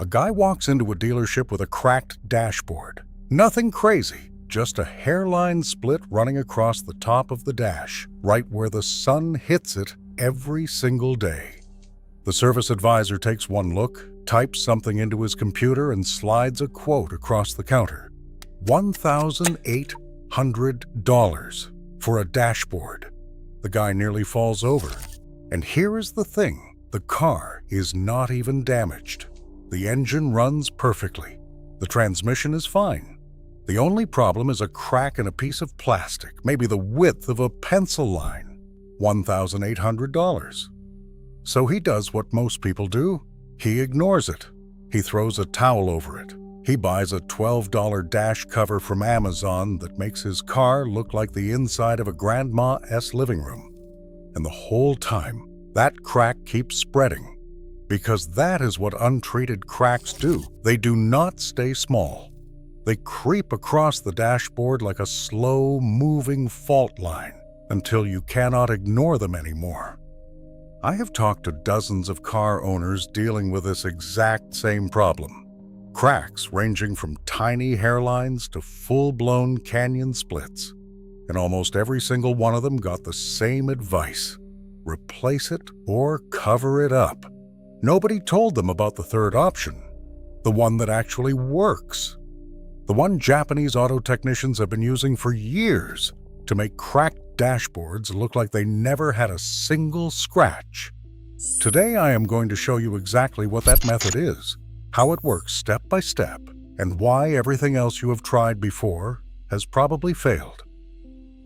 A guy walks into a dealership with a cracked dashboard. Nothing crazy, just a hairline split running across the top of the dash, right where the sun hits it every single day. The service advisor takes one look, types something into his computer, and slides a quote across the counter. $1,800 for a dashboard. The guy nearly falls over. And here is the thing, the car is not even damaged. The engine runs perfectly. The transmission is fine. The only problem is a crack in a piece of plastic, maybe the width of a pencil line. $1,800. So he does what most people do. He ignores it. He throws a towel over it. He buys a $12 dash cover from Amazon that makes his car look like the inside of a grandma's living room. And the whole time, that crack keeps spreading. Because that is what untreated cracks do. They do not stay small. They creep across the dashboard like a slow-moving fault line until you cannot ignore them anymore. I have talked to dozens of car owners dealing with this exact same problem. Cracks ranging from tiny hairlines to full-blown canyon splits. And almost every single one of them got the same advice. Replace it or cover it up. Nobody told them about the third option, the one that actually works. The one Japanese auto technicians have been using for years to make cracked dashboards look like they never had a single scratch. Today I am going to show you exactly what that method is, how it works step by step, and why everything else you have tried before has probably failed.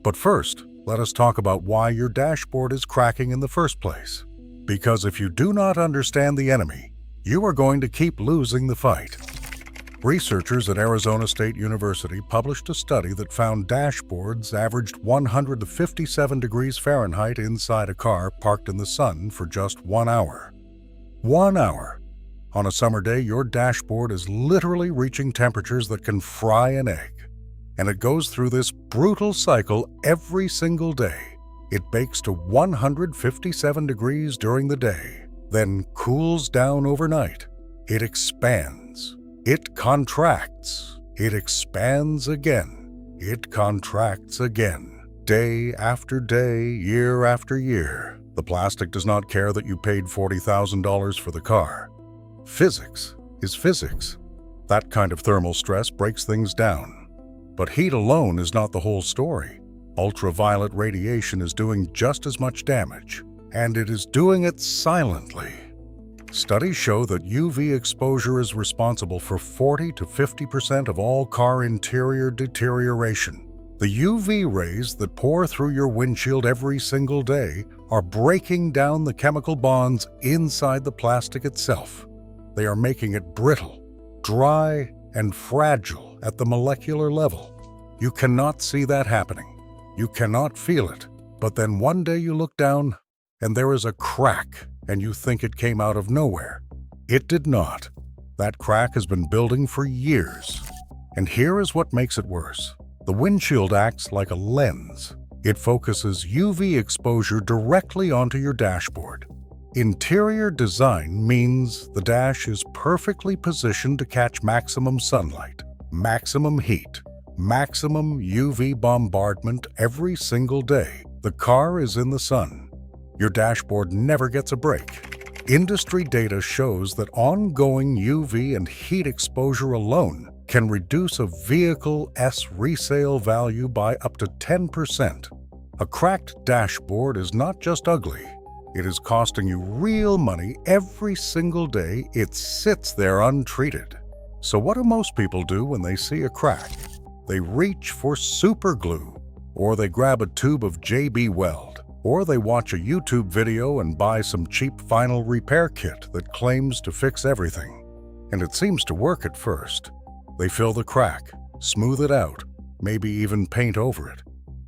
But first, let us talk about why your dashboard is cracking in the first place. Because if you do not understand the enemy, you are going to keep losing the fight. Researchers at Arizona State University published a study that found dashboards averaged 157 degrees Fahrenheit inside a car parked in the sun for just 1 hour. 1 hour. On a summer day, your dashboard is literally reaching temperatures that can fry an egg. And it goes through this brutal cycle every single day. It bakes to 157 degrees during the day, then cools down overnight. It expands. It contracts. It expands again. It contracts again. Day after day, year after year. The plastic does not care that you paid $40,000 for the car. Physics is physics. That kind of thermal stress breaks things down. But heat alone is not the whole story. Ultraviolet radiation is doing just as much damage, and it is doing it silently. Studies show that UV exposure is responsible for 40 to 50% of all car interior deterioration. The UV rays that pour through your windshield every single day are breaking down the chemical bonds inside the plastic itself. They are making it brittle, dry, and fragile at the molecular level. You cannot see that happening. You cannot feel it, but then one day you look down and there is a crack and you think it came out of nowhere. It did not. That crack has been building for years. And here is what makes it worse. The windshield acts like a lens. It focuses UV exposure directly onto your dashboard. Interior design means the dash is perfectly positioned to catch maximum sunlight, maximum heat, maximum UV bombardment every single day. The car is in the sun. Your dashboard never gets a break. Industry data shows that ongoing UV and heat exposure alone can reduce a vehicle's resale value by up to 10%. A cracked dashboard is not just ugly. It is costing you real money every single day it sits there untreated. So what do most people do when they see a crack? They reach for super glue, or they grab a tube of JB Weld, or they watch a YouTube video and buy some cheap final repair kit that claims to fix everything. And it seems to work at first. They fill the crack, smooth it out, maybe even paint over it.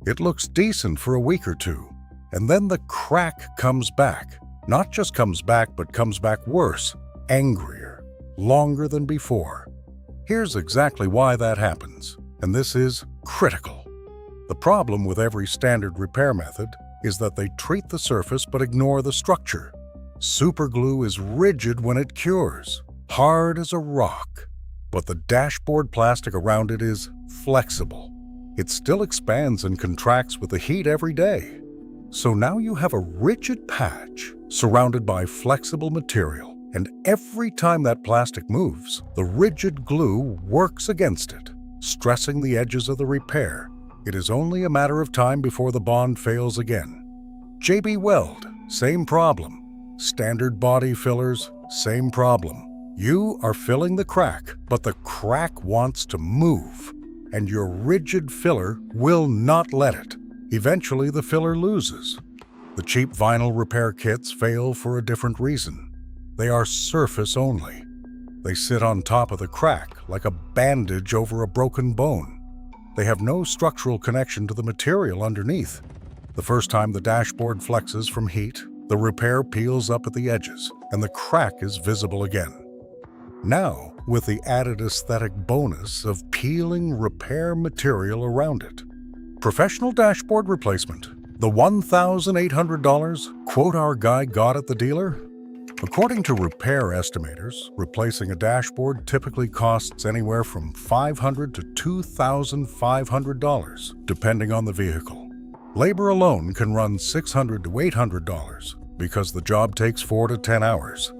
It looks decent for a week or two, and then the crack comes back. Not just comes back, but comes back worse, angrier, longer than before. Here's exactly why that happens. And this is critical. The problem with every standard repair method is that they treat the surface but ignore the structure. Superglue is rigid when it cures. hard as a rock, but the dashboard plastic around it is flexible. It still expands and contracts with the heat every day. So now you have a rigid patch surrounded by flexible material, and every time that plastic moves, the rigid glue works against it, stressing the edges of the repair. It is only a matter of time before the bond fails again. JB Weld, same problem. Standard body fillers, same problem. You are filling the crack, but the crack wants to move, and your rigid filler will not let it. Eventually, the filler loses. The cheap vinyl repair kits fail for a different reason. They are surface only. They sit on top of the crack like a bandage over a broken bone. They have no structural connection to the material underneath. The first time the dashboard flexes from heat, the repair peels up at the edges, and the crack is visible again. Now, with the added aesthetic bonus of peeling repair material around it. Professional dashboard replacement. The $1,800 quote our guy got at the dealer? According to repair estimators, replacing a dashboard typically costs anywhere from $500 to $2,500, depending on the vehicle. Labor alone can run $600 to $800 because the job takes 4 to 10 hours.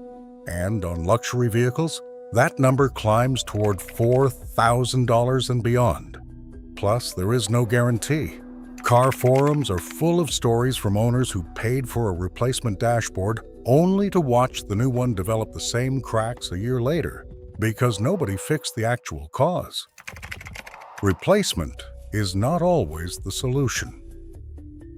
And on luxury vehicles, that number climbs toward $4,000 and beyond. Plus, there is no guarantee. Car forums are full of stories from owners who paid for a replacement dashboard only to watch the new one develop the same cracks a year later because nobody fixed the actual cause. Replacement is not always the solution.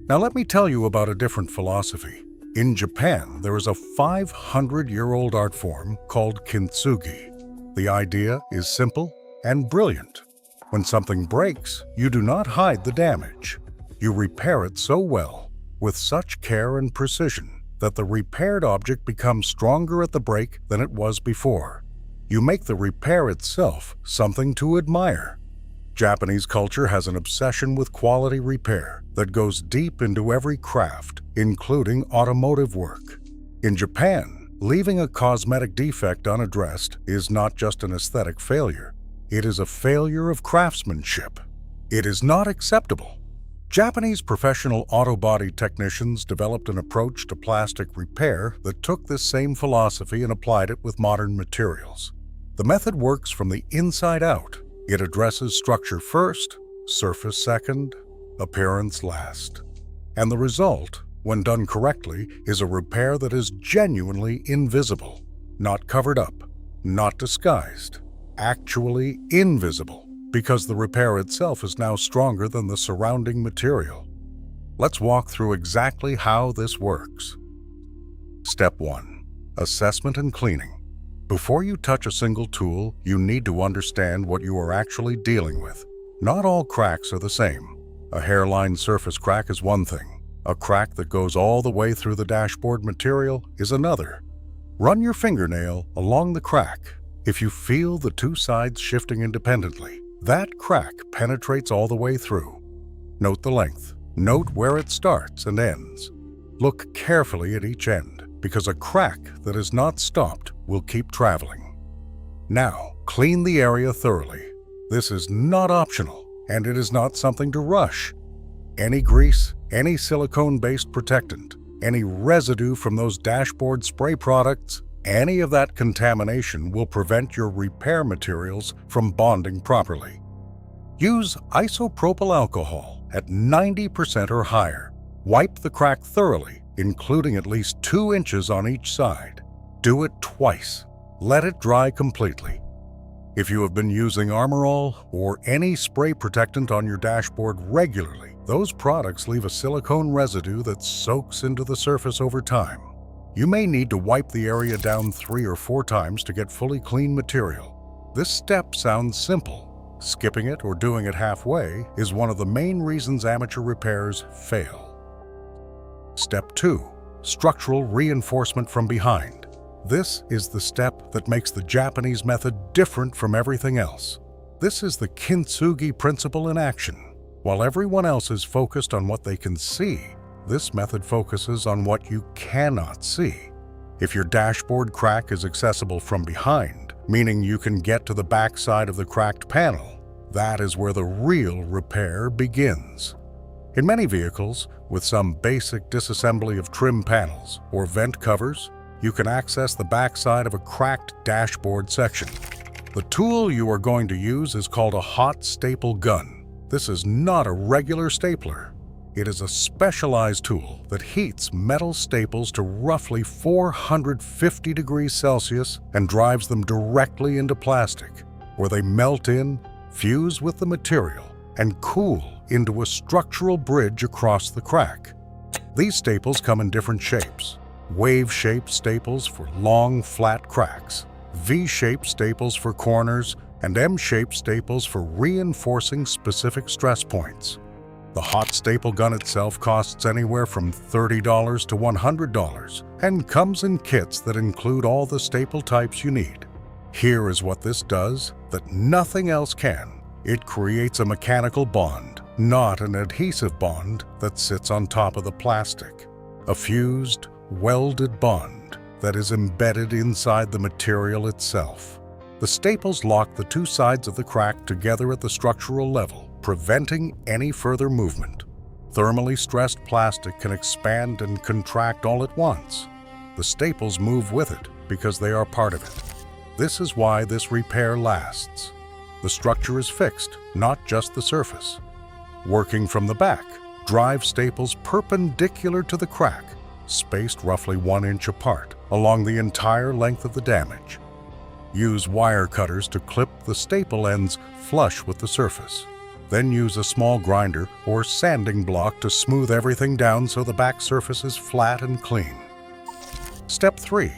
Now let me tell you about a different philosophy. In Japan, there is a 500-year-old art form called kintsugi. The idea is simple and brilliant. When something breaks, you do not hide the damage. You repair it so well, with such care and precision, that the repaired object becomes stronger at the break than it was before. You make the repair itself something to admire. Japanese culture has an obsession with quality repair that goes deep into every craft, including automotive work. In Japan, leaving a cosmetic defect unaddressed is not just an aesthetic failure. It is a failure of craftsmanship. It is not acceptable. Japanese professional auto body technicians developed an approach to plastic repair that took this same philosophy and applied it with modern materials. The method works from the inside out. It addresses structure first, surface second, appearance last. And the result, when done correctly, is a repair that is genuinely invisible, not covered up, not disguised, actually invisible, because the repair itself is now stronger than the surrounding material. Let's walk through exactly how this works. Step 1. Assessment and cleaning. Before you touch a single tool, you need to understand what you are actually dealing with. Not all cracks are the same. A hairline surface crack is one thing. A crack that goes all the way through the dashboard material is another. Run your fingernail along the crack. If you feel the two sides shifting independently, that crack penetrates all the way through. Note the length. Note where it starts and ends. Look carefully at each end, because a crack that is not stopped will keep traveling. Now, clean the area thoroughly. This is not optional, and it is not something to rush. Any grease, any silicone-based protectant, any residue from those dashboard spray products, any of that contamination will prevent your repair materials from bonding properly. Use isopropyl alcohol at 90% or higher. Wipe the crack thoroughly, including at least 2 inches on each side. Do it twice. Let it dry completely. If you have been using Armor All or any spray protectant on your dashboard regularly, those products leave a silicone residue that soaks into the surface over time. You may need to wipe the area down 3 or 4 times to get fully clean material. This step sounds simple. Skipping it or doing it halfway is one of the main reasons amateur repairs fail. Step 2. Structural reinforcement from behind. This is the step that makes the Japanese method different from everything else. This is the kintsugi principle in action. While everyone else is focused on what they can see, this method focuses on what you cannot see. If your dashboard crack is accessible from behind, meaning you can get to the backside of the cracked panel. That is where the real repair begins. In many vehicles, with some basic disassembly of trim panels or vent covers, you can access the backside of a cracked dashboard section. The tool you are going to use is called a hot staple gun. This is not a regular stapler. It is a specialized tool that heats metal staples to roughly 450 degrees Celsius and drives them directly into plastic, where they melt in, fuse with the material, and cool into a structural bridge across the crack. These staples come in different shapes. Wave-shaped staples for long, flat cracks, V-shaped staples for corners, and M-shaped staples for reinforcing specific stress points. The hot staple gun itself costs anywhere from $30 to $100 and comes in kits that include all the staple types you need. Here is what this does that nothing else can. It creates a mechanical bond, not an adhesive bond that sits on top of the plastic. A fused, welded bond that is embedded inside the material itself. The staples lock the two sides of the crack together at the structural level, preventing any further movement. Thermally stressed plastic can expand and contract all at once. The staples move with it because they are part of it. This is why this repair lasts. The structure is fixed, not just the surface. Working from the back, drive staples perpendicular to the crack, spaced roughly 1 inch apart, along the entire length of the damage. Use wire cutters to clip the staple ends flush with the surface. Then use a small grinder or sanding block to smooth everything down so the back surface is flat and clean. Step 3.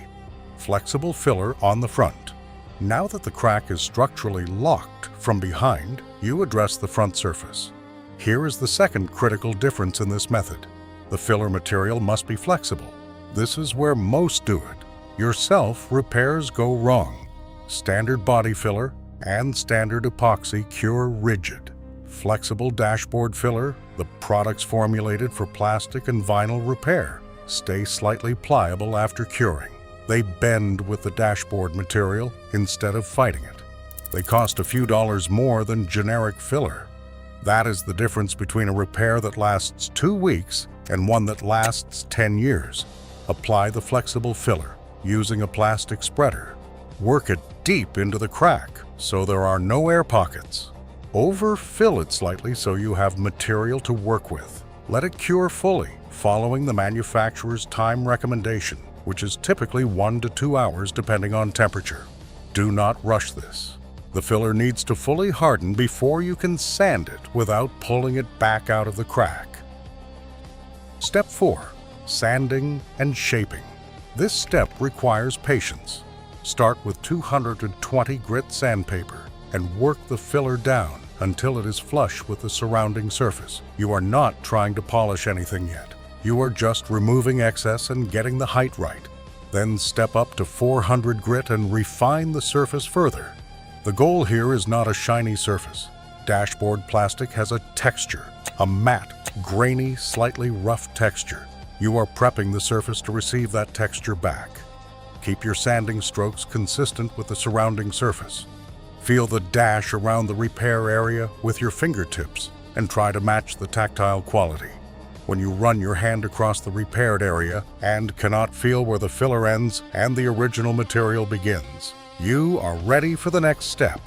Flexible filler on the front. Now that the crack is structurally locked from behind, you address the front surface. Here is the second critical difference in this method. The filler material must be flexible. This is where most do it. Yourself, repairs go wrong. Standard body filler and standard epoxy cure rigid. Flexible dashboard filler, the products formulated for plastic and vinyl repair, stay slightly pliable after curing. They bend with the dashboard material instead of fighting it. They cost a few dollars more than generic filler. That is the difference between a repair that lasts 2 weeks and one that lasts 10 years. Apply the flexible filler using a plastic spreader. Work it deep into the crack so there are no air pockets. Overfill it slightly so you have material to work with. Let it cure fully, following the manufacturer's time recommendation, which is typically 1 to 2 hours depending on temperature. Do not rush this. The filler needs to fully harden before you can sand it without pulling it back out of the crack. Step 4. Sanding and shaping. This step requires patience. Start with 220 grit sandpaper and work the filler down until it is flush with the surrounding surface. You are not trying to polish anything yet. You are just removing excess and getting the height right. Then step up to 400 grit and refine the surface further. The goal here is not a shiny surface. Dashboard plastic has a texture, a matte, grainy, slightly rough texture. You are prepping the surface to receive that texture back. Keep your sanding strokes consistent with the surrounding surface. Feel the dash around the repair area with your fingertips and try to match the tactile quality. When you run your hand across the repaired area and cannot feel where the filler ends and the original material begins, you are ready for the next step.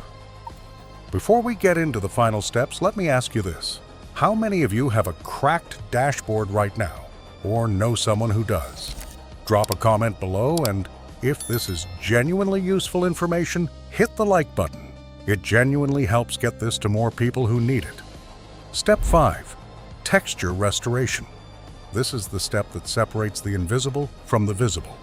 Before we get into the final steps, let me ask you this. How many of you have a cracked dashboard right now, or know someone who does? Drop a comment below, and if this is genuinely useful information, hit the like button. It genuinely helps get this to more people who need it. Step 5. Texture restoration. This is the step that separates the invisible from the visible.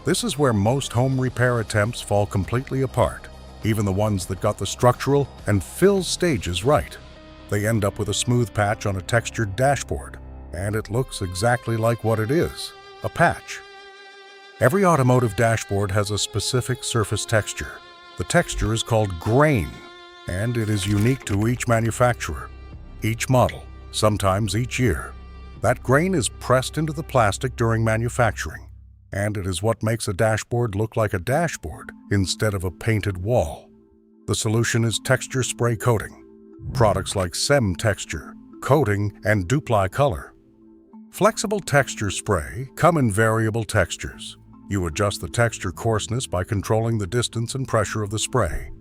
This is where most home repair attempts fall completely apart, even the ones that got the structural and fill stages right. They end up with a smooth patch on a textured dashboard, and it looks exactly like what it is, a patch. Every automotive dashboard has a specific surface texture. The texture is called grain, and it is unique to each manufacturer, each model, sometimes each year. That grain is pressed into the plastic during manufacturing, and it is what makes a dashboard look like a dashboard instead of a painted wall. The solution is texture spray coating. Products like SEM Texture, Coating, and Dupli Color. Flexible texture spray come in variable textures. You adjust the texture coarseness by controlling the distance and pressure of the spray.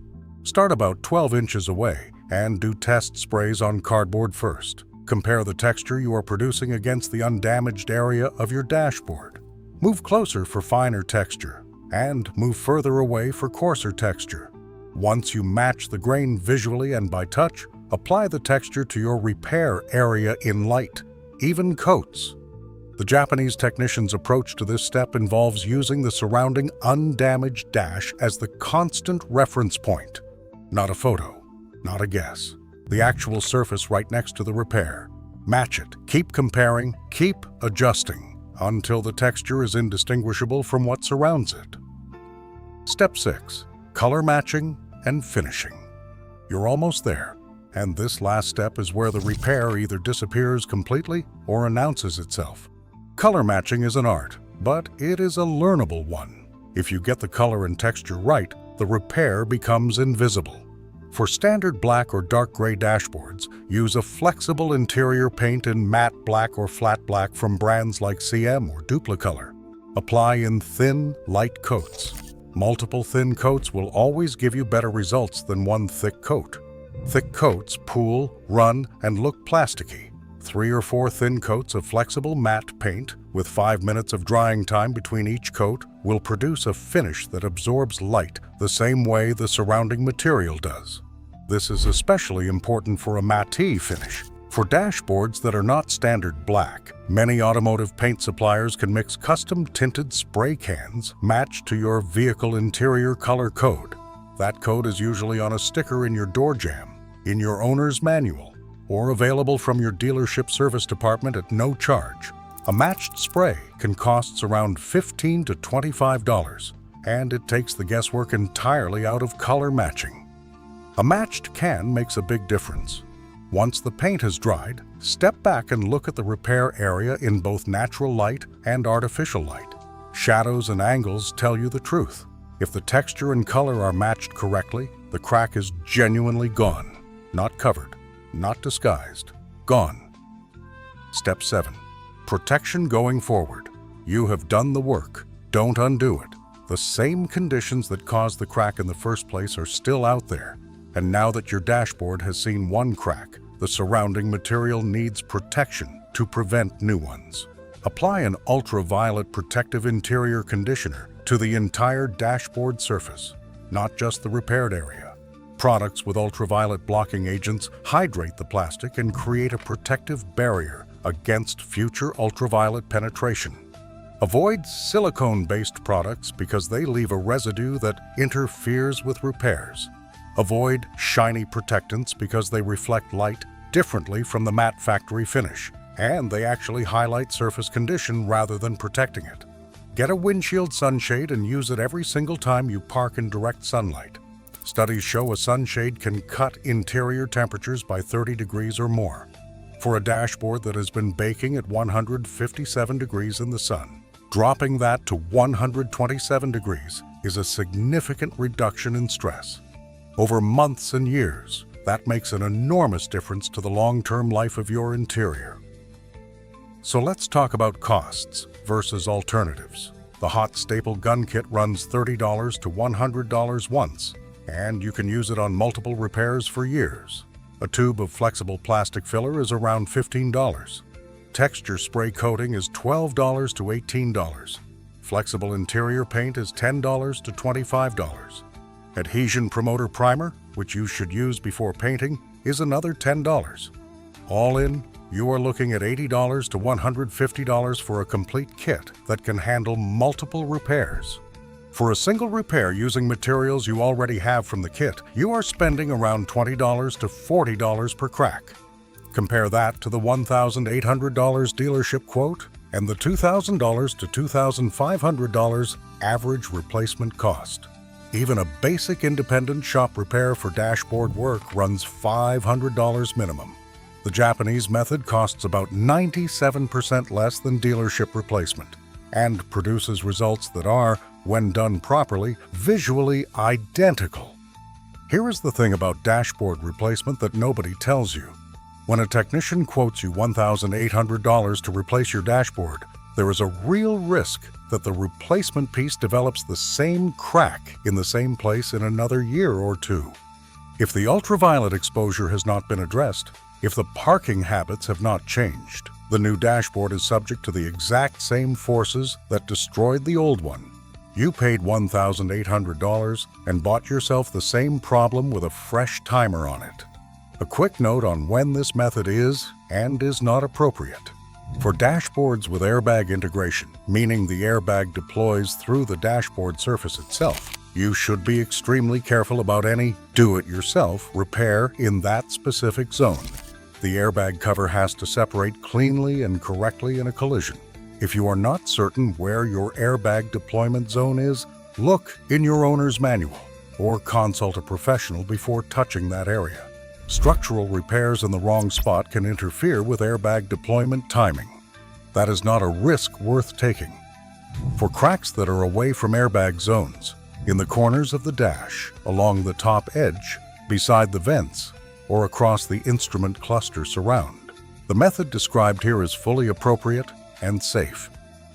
Start about 12 inches away and do test sprays on cardboard first. Compare the texture you are producing against the undamaged area of your dashboard. Move closer for finer texture and move further away for coarser texture. Once you match the grain visually and by touch, apply the texture to your repair area in light, even coats. The Japanese technician's approach to this step involves using the surrounding undamaged dash as the constant reference point. Not a photo, not a guess. The actual surface right next to the repair. Match it, keep comparing, keep adjusting, until the texture is indistinguishable from what surrounds it. Step 6. Color matching and finishing. You're almost there, and this last step is where the repair either disappears completely or announces itself. Color matching is an art, but it is a learnable one. If you get the color and texture right, the repair becomes invisible. For standard black or dark gray dashboards, use a flexible interior paint in matte black or flat black from brands like CM or Duplicolor. Apply in thin, light coats. Multiple thin coats will always give you better results than one thick coat. Thick coats pool, run, and look plasticky. 3 or 4 thin coats of flexible matte paint with 5 minutes of drying time between each coat will produce a finish that absorbs light the same way the surrounding material does. This is especially important for a matte finish. For dashboards that are not standard black, many automotive paint suppliers can mix custom tinted spray cans matched to your vehicle interior color code. That code is usually on a sticker in your door jamb, in your owner's manual, or available from your dealership service department at no charge. A matched spray can cost around $15 to $25, and it takes the guesswork entirely out of color matching. A matched can makes a big difference. Once the paint has dried, step back and look at the repair area in both natural light and artificial light. Shadows and angles tell you the truth. If the texture and color are matched correctly, the crack is genuinely gone. Not covered, not disguised, gone. Step 7. Protection going forward. You have done the work. Don't undo it. The same conditions that caused the crack in the first place are still out there. And now that your dashboard has seen one crack, the surrounding material needs protection to prevent new ones. Apply an ultraviolet protective interior conditioner to the entire dashboard surface, not just the repaired area. Products with ultraviolet blocking agents hydrate the plastic and create a protective barrier against future ultraviolet penetration. Avoid silicone-based products because they leave a residue that interferes with repairs. Avoid shiny protectants because they reflect light differently from the matte factory finish, and they actually highlight surface condition rather than protecting it. Get a windshield sunshade and use it every single time you park in direct sunlight. Studies show a sunshade can cut interior temperatures by 30 degrees or more. For a dashboard that has been baking at 157 degrees in the sun, dropping that to 127 degrees is a significant reduction in stress. Over months and years, that makes an enormous difference to the long-term life of your interior. So let's talk about costs versus alternatives. The hot staple gun kit runs $30 to $100 once, and you can use it on multiple repairs for years. A tube of flexible plastic filler is around $15. Texture spray coating is $12 to $18. Flexible interior paint is $10 to $25. Adhesion promoter primer, which you should use before painting, is another $10. All in, you are looking at $80 to $150 for a complete kit that can handle multiple repairs. For a single repair using materials you already have from the kit, you are spending around $20 to $40 per crack. Compare that to the $1,800 dealership quote and the $2,000 to $2,500 average replacement cost. Even a basic independent shop repair for dashboard work runs $500 minimum. The Japanese method costs about 97% less than dealership replacement and produces results that are, when done properly, visually identical. Here is the thing about dashboard replacement that nobody tells you. When a technician quotes you $1,800 to replace your dashboard, there is a real risk that the replacement piece develops the same crack in the same place in another year or two. If the ultraviolet exposure has not been addressed, if the parking habits have not changed, the new dashboard is subject to the exact same forces that destroyed the old one. You paid $1,800 and bought yourself the same problem with a fresh timer on it. A quick note on when this method is and is not appropriate. For dashboards with airbag integration, meaning the airbag deploys through the dashboard surface itself, you should be extremely careful about any do-it-yourself repair in that specific zone. The airbag cover has to separate cleanly and correctly in a collision. If you are not certain where your airbag deployment zone is, look in your owner's manual or consult a professional before touching that area. Structural repairs in the wrong spot can interfere with airbag deployment timing. That is not a risk worth taking. For cracks that are away from airbag zones, in the corners of the dash, along the top edge, beside the vents, or across the instrument cluster surround, the method described here is fully appropriate and safe.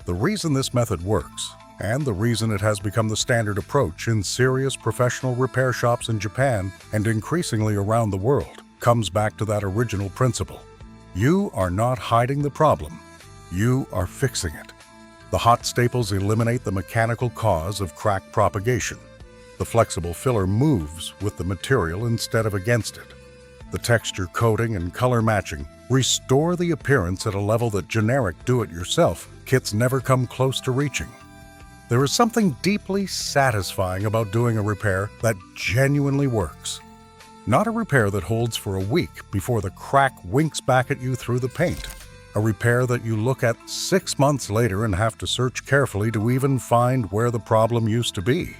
The reason this method works, and the reason it has become the standard approach in serious professional repair shops in Japan and increasingly around the world, comes back to that original principle. You are not hiding the problem. You are fixing it. The hot staples eliminate the mechanical cause of crack propagation. The flexible filler moves with the material instead of against it. The texture coating and color matching restore the appearance at a level that generic do-it-yourself kits never come close to reaching. There is something deeply satisfying about doing a repair that genuinely works. Not a repair that holds for a week before the crack winks back at you through the paint. A repair that you look at 6 months later and have to search carefully to even find where the problem used to be.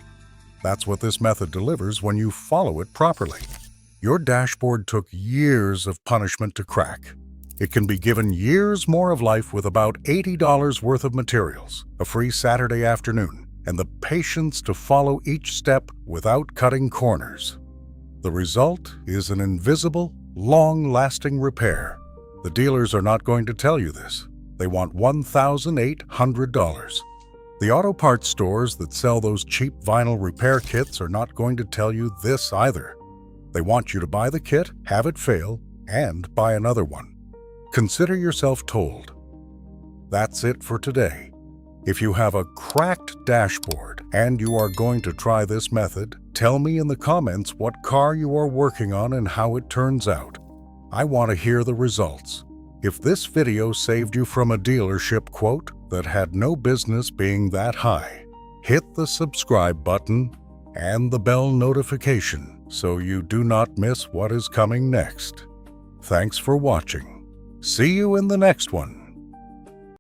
That's what this method delivers when you follow it properly. Your dashboard took years of punishment to crack. It can be given years more of life with about $80 worth of materials, a free Saturday afternoon, and the patience to follow each step without cutting corners. The result is an invisible, long-lasting repair. The dealers are not going to tell you this. They want $1,800. The auto parts stores that sell those cheap vinyl repair kits are not going to tell you this either. They want you to buy the kit, have it fail, and buy another one. Consider yourself told. That's it for today. If you have a cracked dashboard and you are going to try this method, tell me in the comments what car you are working on and how it turns out. I want to hear the results. If this video saved you from a dealership quote that had no business being that high, hit the subscribe button and the bell notification so you do not miss what is coming next. Thanks for watching. See you in the next one.